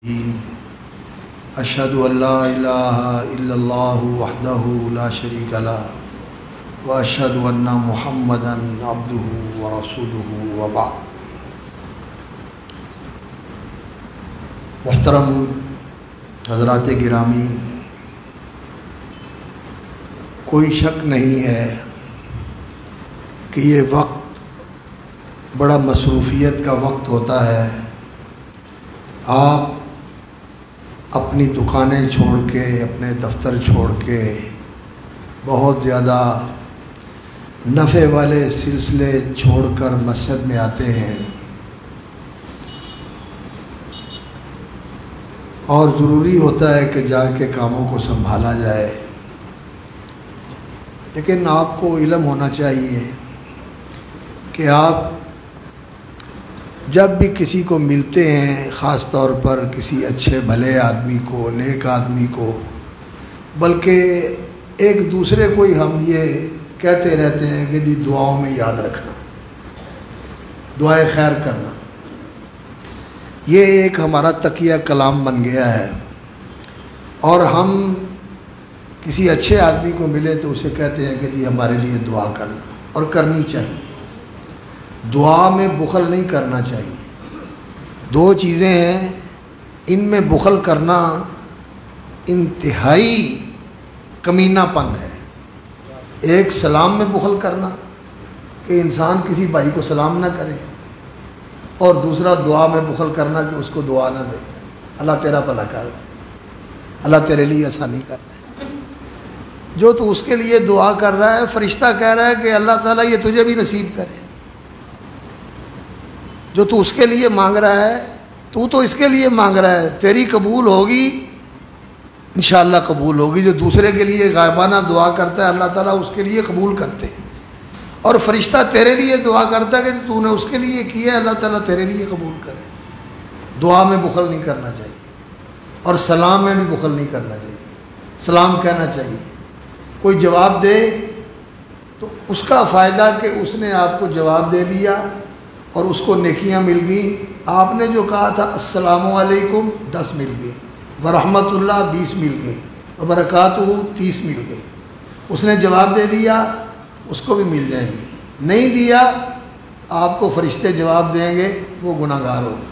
اشهد ان لا اله الا الله وحده لا شريك له واشهد ان محمدا عبده ورسوله وبعد۔ محترم حضرات گرامی، کوئی شک نہیں ہے کہ یہ وقت بڑا مصروفیت کا وقت ہوتا ہے۔ آپ اپنی دکانیں چھوڑ کے، اپنے دفتر چھوڑ کے بہت زیادہ نفع والے سلسلے چھوڑ کر مسجد میں آتے ہیں، اور ضروری ہوتا ہے کہ جا کے کاموں کو سنبھالا جائے، لیکن آپ کو علم ہونا چاہیے کہ آپ جب بھی کسی کو ملتے ہیں، خاص طور پر کسی اچھے بھلے آدمی کو، نیک آدمی کو، بلکہ ایک دوسرے کو ہی ہم یہ کہتے رہتے ہیں کہ جی دعاؤں میں یاد رکھنا، دعائے خیر کرنا، یہ ایک ہمارا تقیہ کلام بن گیا ہے۔ اور ہم کسی اچھے آدمی کو ملے تو اسے کہتے ہیں کہ جی ہمارے لیے دعا کرنا، اور کرنی چاہیے۔ دعا میں بخل نہیں کرنا چاہیے۔ دو چیزیں ہیں، ان میں بخل کرنا انتہائی کمینہ پن ہے۔ ایک سلام میں بخل کرنا کہ انسان کسی بھائی کو سلام نہ کرے، اور دوسرا دعا میں بخل کرنا کہ اس کو دعا نہ دے، اللہ تیرا بھلا کر دے، اللہ تیرے لیے آسانی کر دے۔ جو تو اس کے لیے دعا کر رہا ہے، فرشتہ کہہ رہا ہے کہ اللہ تعالیٰ یہ تجھے بھی نصیب کرے۔ جو تو اس کے لیے مانگ رہا ہے، تو اس کے لیے مانگ رہا ہے، تیری قبول ہوگی، انشاءاللہ قبول ہوگی۔ جو دوسرے کے لیے غائبانہ دعا کرتا ہے، اللہ تعالیٰ اس کے لیے قبول کرتے ہیں، اور فرشتہ تیرے لیے دعا کرتا ہے کہ تو نے اس کے لیے کیا ہے، اللہ تعالیٰ تیرے لیے قبول کرے۔ دعا میں بخل نہیں کرنا چاہیے، اور سلام میں بھی بخل نہیں کرنا چاہیے۔ سلام کہنا چاہیے۔ کوئی جواب دے تو اس کا فائدہ کہ اس نے آپ کو جواب دے دیا اور اس کو نیکیاں مل گئیں۔ آپ نے جو کہا تھا السلام علیکم 10 مل گئے، ورحمۃ اللہ 20 مل گئے، وبرکاتہ 30 مل گئے۔ اس نے جواب دے دیا، اس کو بھی مل جائیں گے۔ نہیں دیا، آپ کو فرشتے جواب دیں گے، وہ گناہ گار ہوگا۔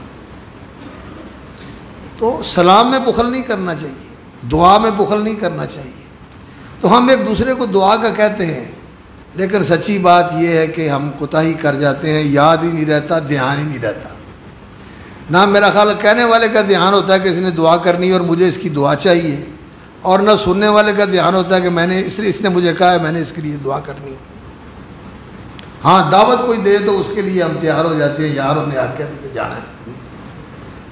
تو سلام میں بخل نہیں کرنا چاہیے، دعا میں بخل نہیں کرنا چاہیے۔ تو ہم ایک دوسرے کو دعا کا کہتے ہیں، لیکن سچی بات یہ ہے کہ ہم کوتاہی کر جاتے ہیں، یاد ہی نہیں رہتا، دھیان ہی نہیں رہتا۔ نہ میرا خیال کہنے والے کا دھیان ہوتا ہے کہ اس نے دعا کرنی ہے اور مجھے اس کی دعا چاہیے، اور نہ سننے والے کا دھیان ہوتا ہے کہ میں نے اس نے مجھے کہا ہے، میں نے اس کے لیے دعا کرنی ہے۔ ہاں، دعوت کوئی دے تو اس کے لیے ہم تیار ہو جاتے ہیں، یار انہیں آ کے جانا ہے،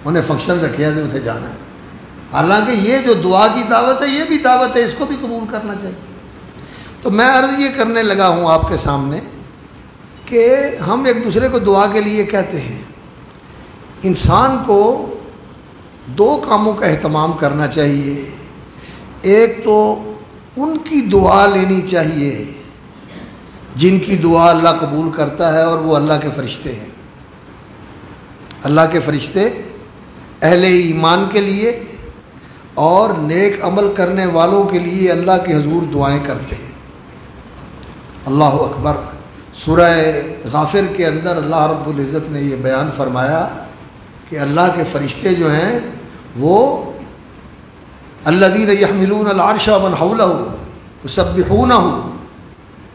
انہیں فنکشن رکھے ہے تو اسے جانا ہے۔ حالانکہ یہ جو دعا کی دعوت ہے، یہ بھی دعوت ہے، اس کو بھی قبول کرنا چاہیے۔ تو میں عرض یہ کرنے لگا ہوں آپ کے سامنے کہ ہم ایک دوسرے کو دعا کے لیے کہتے ہیں۔ انسان کو دو کاموں کا اہتمام کرنا چاہیے۔ ایک تو ان کی دعا لینی چاہیے جن کی دعا اللہ قبول کرتا ہے، اور وہ اللہ کے فرشتے ہیں۔ اللہ کے فرشتے اہل ایمان کے لیے اور نیک عمل کرنے والوں کے لیے اللہ کے حضور دعائیں کرتے ہیں۔ اللہ اکبر۔ سورہ غافر کے اندر اللہ رب العزت نے یہ بیان فرمایا کہ اللہ کے فرشتے جو ہیں وہ الذین یحملون العرش ومن حولہ یسبحونہ،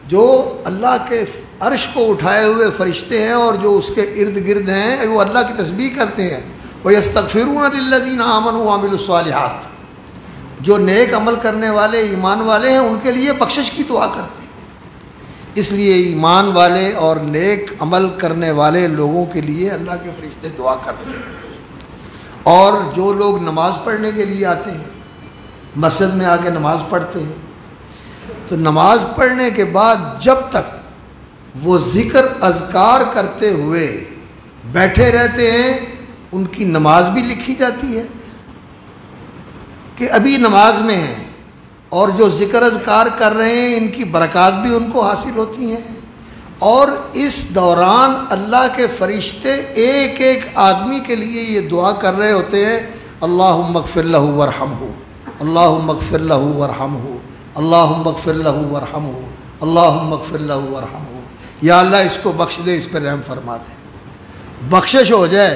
جو اللہ کے عرش کو اٹھائے ہوئے فرشتے ہیں اور جو اس کے ارد گرد ہیں، وہ اللہ کی تسبیح کرتے ہیں۔ وَيَسْتَغْفِرُونَ لِلَّذِينَ آمَنُوا وَعَمِلُوا الصَّالِحَاتِ، جو نیک عمل کرنے والے، ایمان والے ہیں، ان کے لیے بخشش کی دعا کرتے ہیں۔ اس لیے ایمان والے اور نیک عمل کرنے والے لوگوں کے لیے اللہ کے فرشتے دعا کرتے ہیں۔ اور جو لوگ نماز پڑھنے کے لیے آتے ہیں، مسجد میں آ کے نماز پڑھتے ہیں، تو نماز پڑھنے کے بعد جب تک وہ ذکر اذکار کرتے ہوئے بیٹھے رہتے ہیں، ان کی نماز بھی لکھی جاتی ہے کہ ابھی نماز میں ہیں، اور جو ذکر اذکار کر رہے ہیں ان کی برکات بھی ان کو حاصل ہوتی ہیں، اور اس دوران اللہ کے فرشتے ایک ایک آدمی کے لیے یہ دعا کر رہے ہوتے ہیں اللہم اغفر لہ ورحمہ، اللہم اغفر لہ ورحمہ، اللہم اغفر لہ ورحمہ، اللہم اغفر لہ ورحمہ، یا اللہ اس کو بخش دے، اس پہ رحم فرما دے۔ بخشش ہو جائے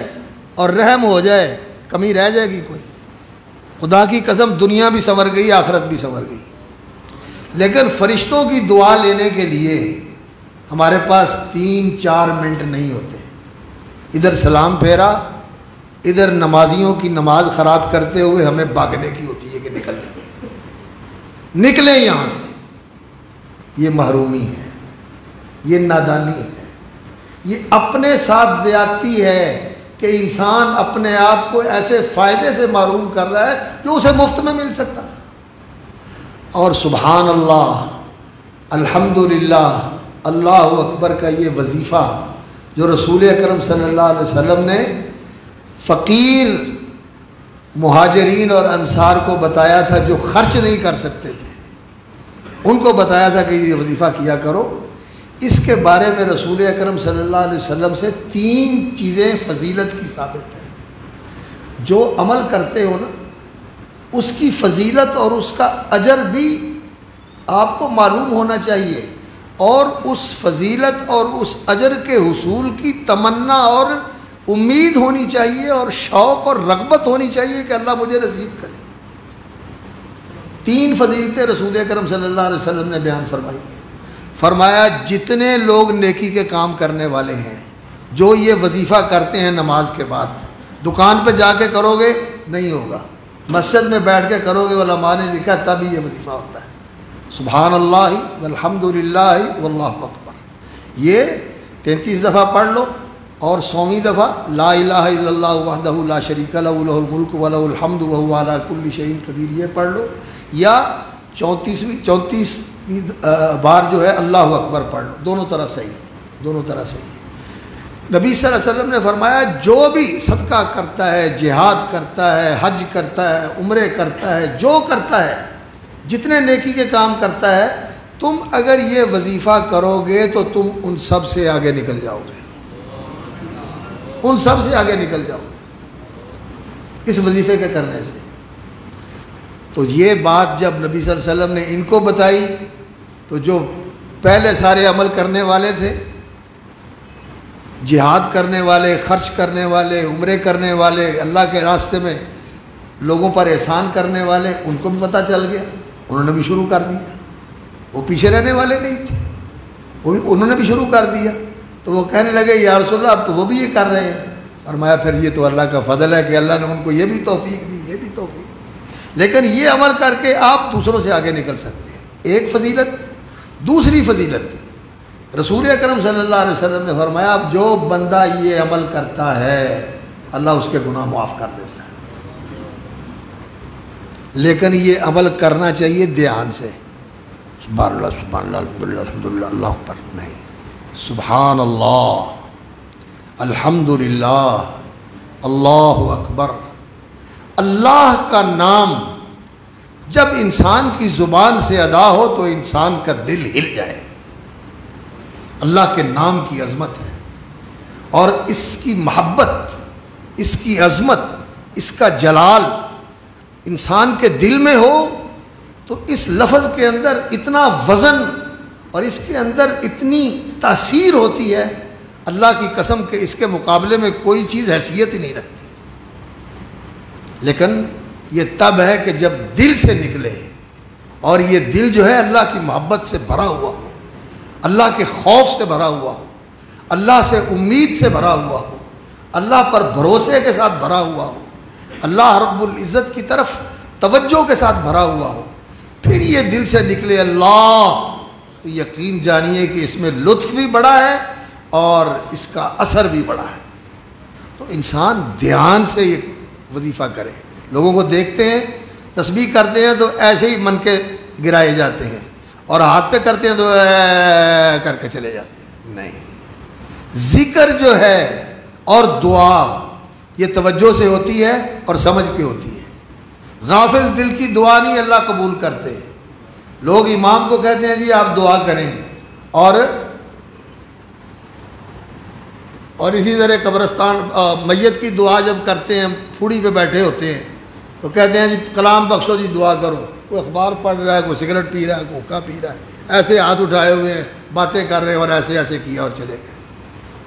اور رحم ہو جائے، کمی رہ جائے گی کوئی؟ خدا کی قسم دنیا بھی سنور گئی، آخرت بھی سنور گئی۔ لیکن فرشتوں کی دعا لینے کے لیے ہمارے پاس 3-4 منٹ نہیں ہوتے۔ ادھر سلام پھیرا، ادھر نمازیوں کی نماز خراب کرتے ہوئے ہمیں بھاگنے کی ہوتی ہے کہ نکل جائیں، نکلیں یہاں سے۔ یہ محرومی ہے، یہ نادانی ہے، یہ اپنے ساتھ زیادتی ہے کہ انسان اپنے آپ کو ایسے فائدے سے محروم کر رہا ہے جو اسے مفت میں مل سکتا تھا۔ اور سبحان اللہ، الحمدللہ، اللہ اکبر کا یہ وظیفہ جو رسول اکرم صلی اللہ علیہ وسلم نے فقیر مہاجرین اور انصار کو بتایا تھا جو خرچ نہیں کر سکتے تھے، ان کو بتایا تھا کہ یہ وظیفہ کیا کرو۔ اس کے بارے میں رسول اکرم صلی اللہ علیہ وسلم سے 3 چیزیں فضیلت کی ثابت ہیں۔ جو عمل کرتے ہو نا، اس کی فضیلت اور اس کا اجر بھی آپ کو معلوم ہونا چاہیے، اور اس فضیلت اور اس اجر کے حصول کی تمنا اور امید ہونی چاہیے، اور شوق اور رغبت ہونی چاہیے کہ اللہ مجھے نصیب کرے۔ 3 فضیلتیں رسول اکرم صلی اللہ علیہ وسلم نے بیان فرمائی ہیں۔ فرمایا جتنے لوگ نیکی کے کام کرنے والے ہیں، جو یہ وظیفہ کرتے ہیں نماز کے بعد، دکان پہ جا کے کرو گے نہیں ہوگا، مسجد میں بیٹھ کے کرو گے، علماء نے لکھا تبھی یہ وظیفہ ہوتا ہے۔ سبحان اللہ والحمد للہ واللہ اکبر، یہ 33 دفعہ پڑھ لو، اور 100ویں دفعہ لا الہ الا اللہ وحدہ لا شریک لہ لہ الملک ولہ الحمد وہو علی کل شیء قدیر، یہ پڑھ لو، یا 34 بار جو ہے اللہ اکبر پڑھ لو۔ دونوں طرح صحیح ہے، دونوں طرح صحیح ہے۔ نبی صلی اللہ علیہ وسلم نے فرمایا جو بھی صدقہ کرتا ہے، جہاد کرتا ہے، حج کرتا ہے، عمرے کرتا ہے، جو کرتا ہے، جتنے نیکی کے کام کرتا ہے، تم اگر یہ وظیفہ کرو گے تو تم ان سب سے آگے نکل جاؤ گے، ان سب سے آگے نکل جاؤ گے اس وظیفے کے کرنے سے۔ تو یہ بات جب نبی صلی اللہ علیہ وسلم نے ان کو بتائی تو جو پہلے سارے عمل کرنے والے تھے، جہاد کرنے والے، خرچ کرنے والے، عمرے کرنے والے، اللہ کے راستے میں لوگوں پر احسان کرنے والے، ان کو بھی پتہ چل گیا، انہوں نے بھی شروع کر دیا۔ وہ پیچھے رہنے والے نہیں تھے، انہوں نے بھی شروع کر دیا۔ تو وہ کہنے لگے یا رسول اللہ اب تو وہ بھی یہ کر رہے ہیں۔ فرمایا پھر یہ تو اللہ کا فضل ہے کہ اللہ نے ان کو یہ بھی توفیق دی، یہ بھی توفیق دی، لیکن یہ عمل کر کے آپ دوسروں سے آگے نکل سکتے ہیں۔ ایک فضیلت۔ دوسری فضیلت، رسول اکرم صلی اللہ علیہ وسلم نے فرمایا اب جو بندہ یہ عمل کرتا ہے اللہ اس کے گناہ معاف کر دیتا ہے، لیکن یہ عمل کرنا چاہیے دھیان سے۔ سبحان اللہ سبحان اللہ الحمدللہ الحمدللہ اللہ اکبر نہیں، سبحان اللہ الحمدللہ اللہ اکبر۔ اللہ کا نام جب انسان کی زبان سے ادا ہو تو انسان کا دل ہل جائے۔ اللہ کے نام کی عظمت ہے، اور اس کی محبت، اس کی عظمت، اس کا جلال انسان کے دل میں ہو تو اس لفظ کے اندر اتنا وزن اور اس کے اندر اتنی تاثیر ہوتی ہے، اللہ کی قسم کہ اس کے مقابلے میں کوئی چیز حیثیت ہی نہیں رکھتی۔ لیکن یہ تب ہے کہ جب دل سے نکلے، اور یہ دل جو ہے اللہ کی محبت سے بھرا ہوا ہو، اللہ کے خوف سے بھرا ہوا ہو، اللہ سے امید سے بھرا ہوا ہو، اللہ پر بھروسے کے ساتھ بھرا ہوا ہو، اللہ رب العزت کی طرف توجہ کے ساتھ بھرا ہوا ہو، پھر یہ دل سے نکلے اللہ، تو یقین جانیے کہ اس میں لطف بھی بڑا ہے اور اس کا اثر بھی بڑا ہے۔ تو انسان دھیان سے یہ وظیفہ کرے۔ لوگوں کو دیکھتے ہیں تسبیح کرتے ہیں تو ایسے ہی من کے گرائے جاتے ہیں، اور ہاتھ پہ کرتے ہیں تو کر کے چلے جاتے ہیں۔ نہیں، ذکر جو ہے اور دعا یہ توجہ سے ہوتی ہے اور سمجھ کے ہوتی ہے۔ غافل دل کی دعا نہیں اللہ قبول کرتے۔ لوگ امام کو کہتے ہیں جی آپ دعا کریں، اور اسی طرح قبرستان میت کی دعا جب کرتے ہیں، پھوڑی پہ بیٹھے ہوتے ہیں تو کہتے ہیں جی کلام بخشو جی دعا کرو، کوئی اخبار پڑھ رہا ہے، کوئی سگریٹ پی رہا ہے، کوئی حقہ پی رہا ہے، ایسے ہاتھ اٹھائے ہوئے ہیں، باتیں کر رہے ہیں اور ایسے ایسے کیا اور چلے گئے۔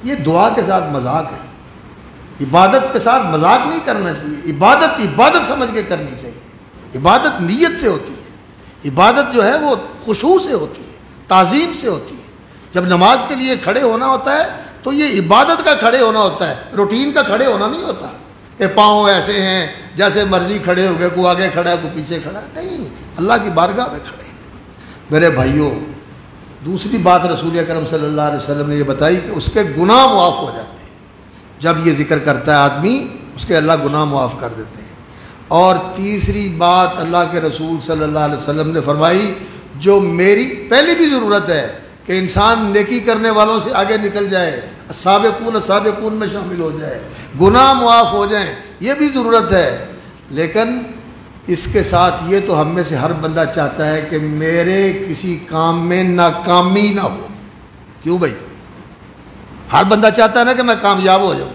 یہ دعا کے ساتھ مذاق ہے۔ عبادت کے ساتھ مذاق نہیں کرنا چاہیے، عبادت عبادت سمجھ کے کرنی چاہیے۔ عبادت نیت سے ہوتی ہے، عبادت جو ہے وہ خشوع سے ہوتی ہے، تعظیم سے ہوتی ہے۔ جب نماز کے لیے کھڑے ہونا ہوتا ہے تو یہ عبادت کا کھڑے ہونا ہوتا ہے، روٹین کا کھڑے ہونا نہیں ہوتا کہ پاؤں ایسے ہیں جیسے مرضی کھڑے ہو گئے، کوئی آگے کھڑا ہے کوئی پیچھے کھڑا ہے، نہیں، اللہ کی بارگاہ میں کھڑے ہیں۔ میرے بھائیوں، دوسری بات رسول اکرم صلی اللہ علیہ وسلم نے یہ بتائی کہ اس کے گناہ معاف ہو جاتے ہیں۔ جب یہ ذکر کرتا ہے آدمی، اس کے اللہ گناہ معاف کر دیتے ہیں۔ اور تیسری بات اللہ کے رسول صلی اللہ علیہ وسلم نے فرمائی، جو میری پہلی بھی ضرورت ہے کہ انسان نیکی کرنے والوں سے آگے نکل جائے، السابقون میں شامل ہو جائے، گناہ معاف ہو جائیں، یہ بھی ضرورت ہے، لیکن اس کے ساتھ یہ تو ہم میں سے ہر بندہ چاہتا ہے کہ میرے کسی کام میں ناکامی نہ ہو۔ کیوں بھائی؟ ہر بندہ چاہتا ہے نا کہ میں کامیاب ہو جاؤں،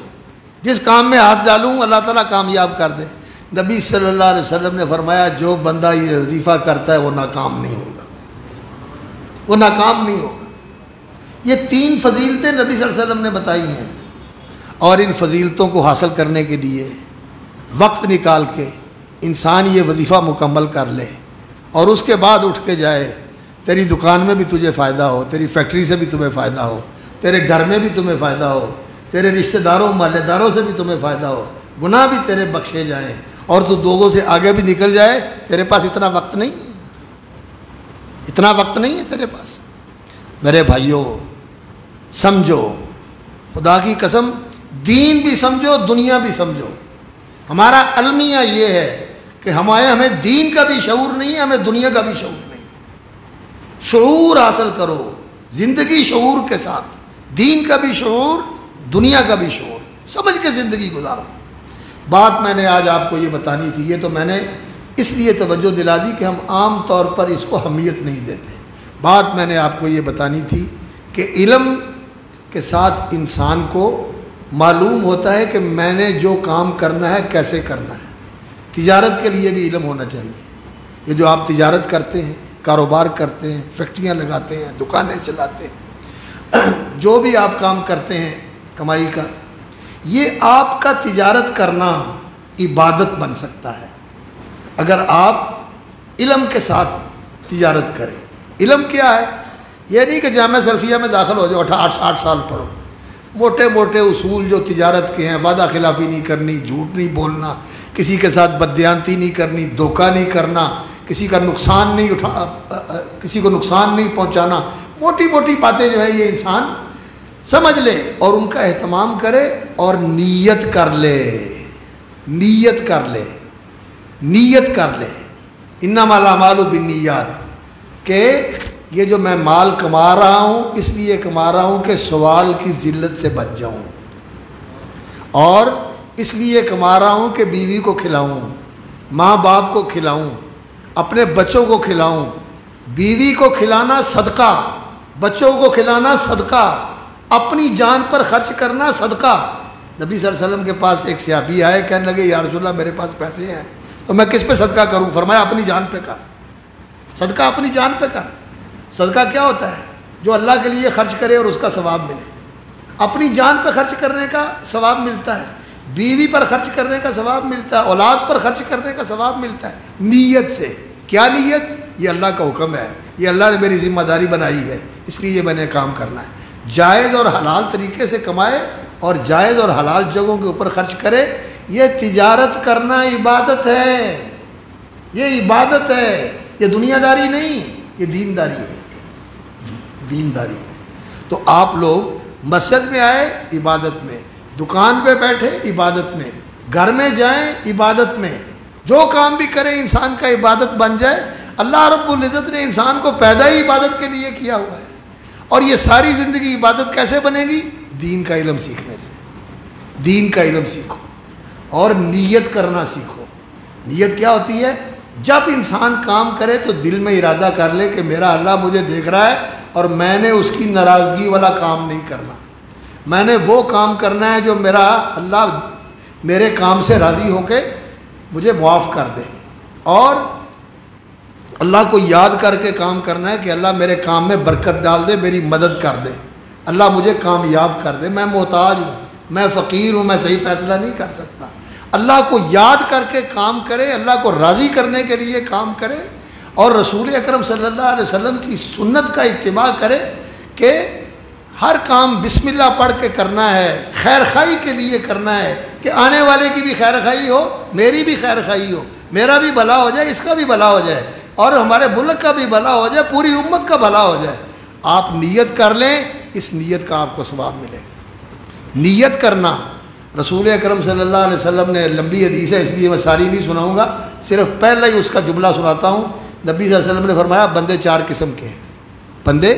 جس کام میں ہاتھ ڈالوں اللہ تعالیٰ کامیاب کر دے۔ نبی صلی اللہ علیہ وسلم نے فرمایا جو بندہ یہ وظیفہ کرتا ہے وہ ناکام نہیں ہوگا، وہ ناکام نہیں ہوگا۔ یہ 3 فضیلتیں نبی صلی اللہ علیہ وسلم نے بتائی ہیں، اور ان فضیلتوں کو حاصل کرنے کے لیے وقت نکال کے انسان یہ وظیفہ مکمل کر لے اور اس کے بعد اٹھ کے جائے، تیری دکان میں بھی تجھے فائدہ ہو، تیری فیکٹری سے بھی تمہیں فائدہ ہو، تیرے گھر میں بھی تمہیں فائدہ ہو، تیرے رشتہ داروں محلے داروں سے بھی تمہیں فائدہ ہو، گناہ بھی تیرے بخشے جائیں، اور تو لوگوں سے آگے بھی نکل جائے۔ تیرے پاس اتنا وقت نہیں ہے، اتنا وقت نہیں ہے تیرے پاس۔ میرے بھائیوں، سمجھو، خدا کی قسم، دین بھی سمجھو دنیا بھی سمجھو۔ ہمارا المیہ یہ ہے کہ ہمیں دین کا بھی شعور نہیں ہے، ہمیں دنیا کا بھی شعور نہیں ہے۔ شعور حاصل کرو، زندگی شعور کے ساتھ، دین کا بھی شعور، دنیا کا بھی شعور، سمجھ کے زندگی گزارو۔ بات میں نے آج آپ کو یہ بتانی تھی، یہ تو میں نے اس لیے توجہ دلا دی کہ ہم عام طور پر اس کو اہمیت نہیں دیتے۔ بات میں نے آپ کو یہ بتانی تھی کہ علم کے ساتھ انسان کو معلوم ہوتا ہے کہ میں نے جو کام کرنا ہے کیسے کرنا ہے۔ تجارت کے لیے بھی علم ہونا چاہیے۔ یہ جو آپ تجارت کرتے ہیں، کاروبار کرتے ہیں، فیکٹریاں لگاتے ہیں، دکانیں چلاتے ہیں، جو بھی آپ کام کرتے ہیں کمائی کا، یہ آپ کا تجارت کرنا عبادت بن سکتا ہے اگر آپ علم کے ساتھ تجارت کریں۔ علم کیا ہے؟ یہ نہیں کہ جامعہ سلفیہ میں داخل ہو جاؤ 8 سال پڑھو، موٹے موٹے اصول جو تجارت کے ہیں، وعدہ خلافی نہیں کرنی، جھوٹ نہیں بولنا، کسی کے ساتھ بددیانتی نہیں کرنی، دھوکہ نہیں کرنا، کسی کا نقصان نہیں کسی کو نقصان نہیں پہنچانا، موٹی موٹی باتیں جو ہے یہ انسان سمجھ لے اور ان کا اہتمام کرے اور نیت کر لے، نیت کر لے، نیت کر لے، انما الاعمال بالنیات، کہ یہ جو میں مال کما رہا ہوں اس لیے کما رہا ہوں کہ سوال کی ذلت سے بچ جاؤں، اور اس لیے کما رہا ہوں کہ بیوی کو کھلاؤں، ماں باپ کو کھلاؤں، اپنے بچوں کو کھلاؤں۔ بیوی کو کھلانا صدقہ، بچوں کو کھلانا صدقہ، اپنی جان پر خرچ کرنا صدقہ۔ نبی صلی اللہ علیہ وسلم کے پاس ایک صحابی آئے، کہنے لگے یا رسول اللہ میرے پاس پیسے ہیں تو میں کس پہ صدقہ کروں؟ فرمایا اپنی جان پہ کر، صدقہ اپنی جان پہ کر۔ صدقہ کیا ہوتا ہے؟ جو اللہ کے لیے خرچ کرے اور اس کا ثواب ملے۔ اپنی جان پہ خرچ کرنے کا ثواب ملتا ہے، بیوی پر خرچ کرنے کا ثواب ملتا ہے، اولاد پر خرچ کرنے کا ثواب ملتا ہے، نیت سے۔ کیا نیت؟ یہ اللہ کا حکم ہے، یہ اللہ نے میری ذمہ داری بنائی ہے، اس لیے یہ میں نے کام کرنا ہے۔ جائز اور حلال طریقے سے کمائے اور جائز اور حلال جگہوں کے اوپر خرچ کرے۔ یہ تجارت کرنا عبادت ہے، یہ عبادت ہے، یہ دنیا داری نہیں، یہ دینداری ہے، دینداری ہے۔ تو آپ لوگ مسجد میں آئے عبادت میں، دکان پہ بیٹھے عبادت میں، گھر میں جائیں عبادت میں، جو کام بھی کریں انسان کا عبادت بن جائے۔ اللہ رب العزت نے انسان کو پیدا ہی عبادت کے لیے کیا ہوا ہے، اور یہ ساری زندگی عبادت کیسے بنے گی؟ دین کا علم سیکھنے سے۔ دین کا علم سیکھو اور نیت کرنا سیکھو۔ نیت کیا ہوتی ہے؟ جب انسان کام کرے تو دل میں ارادہ کر لے کہ میرا اللہ مجھے دیکھ رہا ہے اور میں نے اس کی ناراضگی والا کام نہیں کرنا، میں نے وہ کام کرنا ہے جو میرا اللہ میرے کام سے راضی ہو کے مجھے معاف کر دے، اور اللہ کو یاد کر کے کام کرنا ہے کہ اللہ میرے کام میں برکت ڈال دے، میری مدد کر دے، اللہ مجھے کامیاب کر دے، میں محتاج ہوں، میں فقیر ہوں، میں صحیح فیصلہ نہیں کر سکتا۔ اللہ کو یاد کر کے کام کرے، اللہ کو راضی کرنے کے لیے کام کرے، اور رسول اکرم صلی اللہ علیہ وسلم کی سنت کا اتباع کرے کہ ہر کام بسم اللہ پڑھ کے کرنا ہے، خیر خواہی کے لیے کرنا ہے کہ آنے والے کی بھی خیر خواہی ہو، میری بھی خیر خواہی ہو، میرا بھی بھلا ہو جائے، اس کا بھی بھلا ہو جائے، اور ہمارے ملک کا بھی بھلا ہو جائے، پوری امت کا بھلا ہو جائے۔ آپ نیت کر لیں، اس نیت کا آپ کو ثواب ملے گا۔ نیت کرنا، رسول اکرم صلی اللہ علیہ وسلم نے لمبی حدیث ہے اس لیے میں ساری نہیں سناؤں گا، صرف پہلا ہی اس کا جملہ سناتا ہوں۔ نبی صلی اللہ علیہ وسلم نے فرمایا بندے 4 قسم کے ہیں، بندے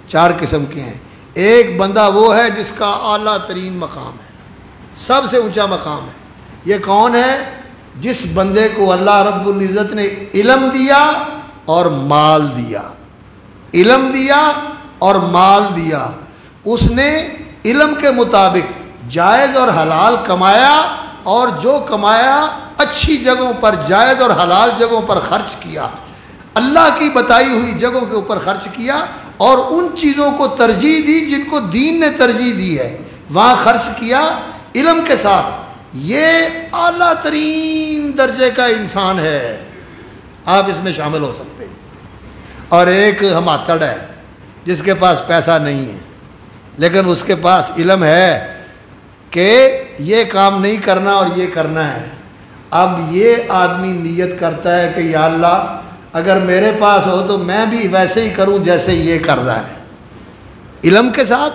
4 قسم کے ہیں۔ ایک بندہ وہ ہے جس کا اعلیٰ ترین مقام ہے، سب سے اونچا مقام ہے۔ یہ کون ہے؟ جس بندے کو اللہ رب العزت نے علم دیا اور مال دیا، علم دیا اور مال دیا، اس نے علم کے مطابق جائز اور حلال کمایا، اور جو کمایا اچھی جگہوں پر، جائز اور حلال جگہوں پر خرچ کیا، اللہ کی بتائی ہوئی جگہوں کے اوپر خرچ کیا، اور ان چیزوں کو ترجیح دی جن کو دین نے ترجیح دی ہے، وہاں خرچ کیا علم کے ساتھ۔ یہ اعلیٰ ترین درجے کا انسان ہے، آپ اس میں شامل ہو سکتے ہیں۔ اور ایک ہماتڑ ہے جس کے پاس پیسہ نہیں ہے لیکن اس کے پاس علم ہے کہ یہ کام نہیں کرنا اور یہ کرنا ہے۔ اب یہ آدمی نیت کرتا ہے کہ یا اللہ اگر میرے پاس ہو تو میں بھی ویسے ہی کروں جیسے یہ کر رہا ہے، علم کے ساتھ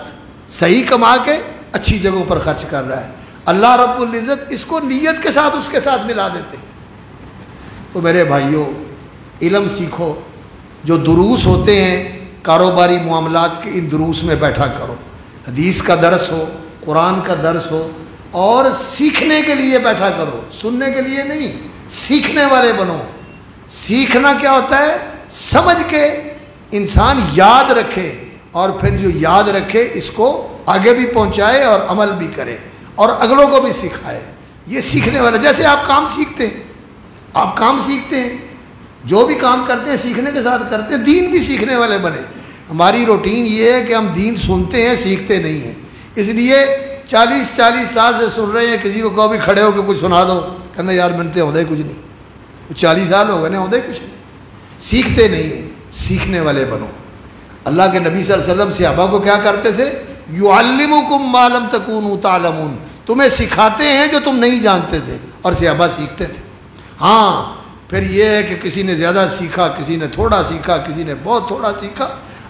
صحیح کما کے اچھی جگہوں پر خرچ کر رہا ہے۔ اللہ رب العزت اس کو نیت کے ساتھ اس کے ساتھ ملا دیتے ہیں۔ تو میرے بھائیوں، علم سیکھو، جو دروس ہوتے ہیں کاروباری معاملات کے، ان دروس میں بیٹھا کرو، حدیث کا درس ہو، قرآن کا درس ہو، اور سیکھنے کے لیے بیٹھا کرو، سننے کے لیے نہیں، سیکھنے والے بنو۔ سیکھنا کیا ہوتا ہے؟ سمجھ کے انسان یاد رکھے، اور پھر جو یاد رکھے اس کو آگے بھی پہنچائے اور عمل بھی کرے اور اگلوں کو بھی سکھائے۔ یہ سیکھنے والا، جیسے آپ کام سیکھتے ہیں، آپ کام سیکھتے ہیں، جو بھی کام کرتے ہیں سیکھنے کے ساتھ کرتے ہیں، دین بھی سیکھنے والے بنے۔ ہماری روٹین یہ ہے کہ ہم دین سنتے ہیں، سیکھتے نہیں ہیں، اس لیے 40 سال سے سن رہے ہیں، کسی کو کہو بھی کھڑے ہو کے کچھ سنا دو، کہنا یار منتے ہوتا ہی کچھ نہیں، 40 سال ہو گئے نا، ہوتا ہی کچھ نہیں، سیکھتے نہیں ہیں۔ سیکھنے والے بنو۔ اللہ کے نبی صلی اللہ علیہ وسلم صحابہ کو کیا کرتے تھے؟ یعلمکم ما لم تکونوا تعلمون، تمہیں سکھاتے ہیں جو تم نہیں جانتے تھے، اور صحابہ سیکھتے تھے۔ ہاں پھر یہ ہے کہ کسی نے زیادہ سیکھا، کسی نے تھوڑا سیکھا، کسی نے بہت تھوڑا سیکھا،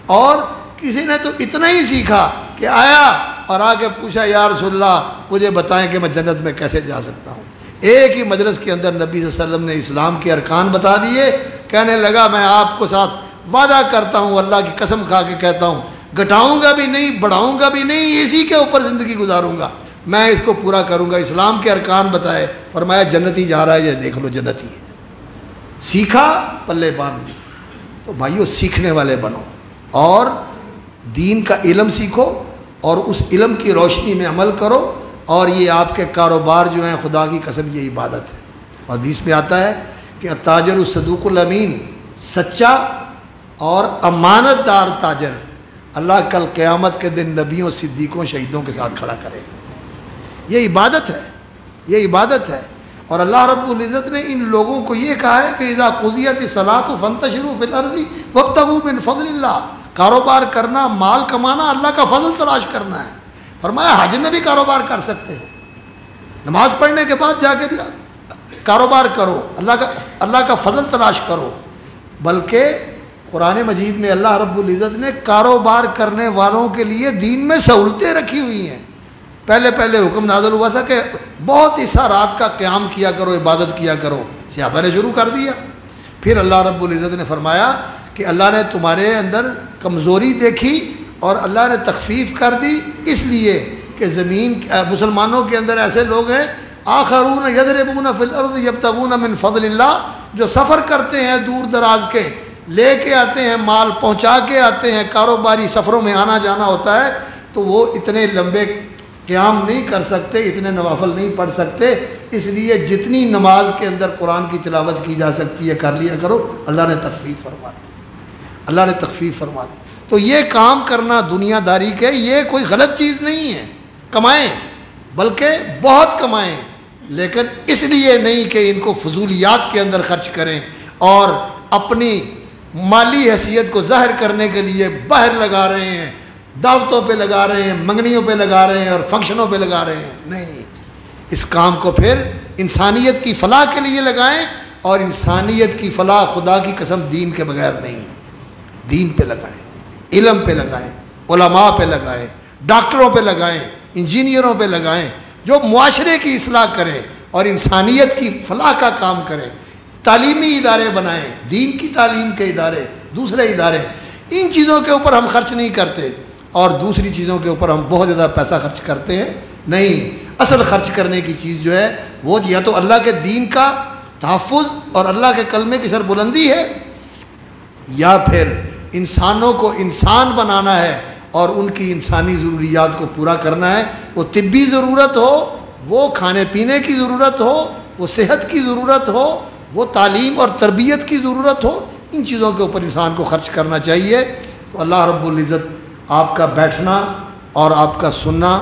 اور کسی نے تو اتنا ہی سیکھا کہ آیا اور آ کے پوچھا یا رسول اللہ مجھے بتائیں کہ میں جنت میں کیسے جا سکتا ہوں۔ ایک ہی مجلس کے اندر نبی صلی اللہ علیہ وسلم نے اسلام کے ارکان بتا دیے، کہنے لگا میں آپ کو ساتھ وعدہ کرتا ہوں، اللہ کی قسم کھا کے کہتا ہوں، گھٹاؤں گا بھی نہیں، بڑھاؤں گا بھی نہیں، اسی کے اوپر زندگی گزاروں گا، میں اس کو پورا کروں گا۔ اسلام کے ارکان بتائے، فرمایا جنتی جا رہا ہے، یہ دیکھ لو جنتی ہے۔ سیکھا، پلے باندھ دی۔ تو بھائیو سیکھنے والے بنو، اور دین کا علم سیکھو، اور اس علم کی روشنی میں عمل کرو، اور یہ آپ کے کاروبار جو ہیں خدا کی قسم یہ عبادت ہے۔ حدیث میں آتا ہے کہ التاجر الصدوق الامین، سچا اور امانت دار تاجر اللہ کل قیامت کے دن نبیوں، صدیقوں، شہیدوں کے ساتھ کھڑا کرے گا۔ یہ عبادت ہے، یہ عبادت ہے۔ اور اللہ رب العزت نے ان لوگوں کو یہ کہا ہے کہ اذا قضیت الصلاۃ فانتشروا فی الارض وابتغوا من فضل اللہ، کاروبار کرنا، مال کمانا، اللہ کا فضل تلاش کرنا ہے۔ فرمایا حج میں بھی کاروبار کر سکتے ہو، نماز پڑھنے کے بعد جا کے بھی کاروبار کرو، اللہ کا فضل تلاش کرو۔ بلکہ قرآن مجید میں اللہ رب العزت نے کاروبار کرنے والوں کے لیے دین میں سہولتیں رکھی ہوئی ہیں۔ پہلے حکم نازل ہوا تھا کہ بہت حصہ رات کا قیام کیا کرو، عبادت کیا کرو، صحابہ نے شروع کر دیا۔ پھر اللہ رب العزت نے فرمایا کہ اللہ نے تمہارے اندر کمزوری دیکھی اور اللہ نے تخفیف کر دی، اس لیے کہ مسلمانوں کے اندر ایسے لوگ ہیں آخرون یضربون فی الارض یبتغون من فضل اللہ، جو سفر کرتے ہیں دور دراز کے، لے کے آتے ہیں مال، پہنچا کے آتے ہیں، کاروباری سفروں میں آنا جانا ہوتا ہے، تو وہ اتنے لمبے قیام نہیں کر سکتے، اتنے نوافل نہیں پڑھ سکتے، اس لیے جتنی نماز کے اندر قرآن کی تلاوت کی جا سکتی ہے کر لیا کرو، اللہ نے تخفیف فرما دی، اللہ نے تخفیف فرما دی۔ تو یہ کام کرنا دنیا داری کے، یہ کوئی غلط چیز نہیں ہے، کمائیں بلکہ بہت کمائیں، لیکن اس لیے نہیں کہ ان کو فضولیات کے اندر خرچ کریں اور اپنی مالی حیثیت کو ظاہر کرنے کے لیے باہر لگا رہے ہیں، دعوتوں پہ لگا رہے ہیں، منگنیوں پہ لگا رہے ہیں اور فنکشنوں پہ لگا رہے ہیں۔ نہیں، اس کام کو پھر انسانیت کی فلاح کے لیے لگائیں، اور انسانیت کی فلاح خدا کی قسم دین کے بغیر نہیں، دین پہ لگائیں، علم پہ لگائیں، علماء پہ لگائیں، ڈاکٹروں پہ لگائیں، انجینئروں پہ لگائیں، جو معاشرے کی اصلاح کریں اور انسانیت کی فلاح کا کام کریں۔ تعلیمی ادارے بنائیں، دین کی تعلیم کے ادارے، دوسرے ادارے، ان چیزوں کے اوپر ہم خرچ نہیں کرتے، اور دوسری چیزوں کے اوپر ہم بہت زیادہ پیسہ خرچ کرتے ہیں۔ نہیں، اصل خرچ کرنے کی چیز جو ہے وہ یا تو اللہ کے دین کا تحفظ اور اللہ کے کلمے کی سربلندی ہے، یا پھر انسانوں کو انسان بنانا ہے اور ان کی انسانی ضروریات کو پورا کرنا ہے۔ وہ طبی ضرورت ہو، وہ کھانے پینے کی ضرورت ہو، وہ صحت کی ضرورت ہو، وہ تعلیم اور تربیت کی ضرورت ہو، ان چیزوں کے اوپر انسان کو خرچ کرنا چاہیے۔ تو اللہ رب العزت آپ کا بیٹھنا اور آپ کا سننا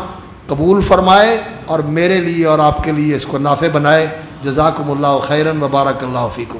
قبول فرمائے، اور میرے لیے اور آپ کے لیے اس کو نافع بنائے۔ جزاکم اللہ خیراً و بارک اللہ فیکم۔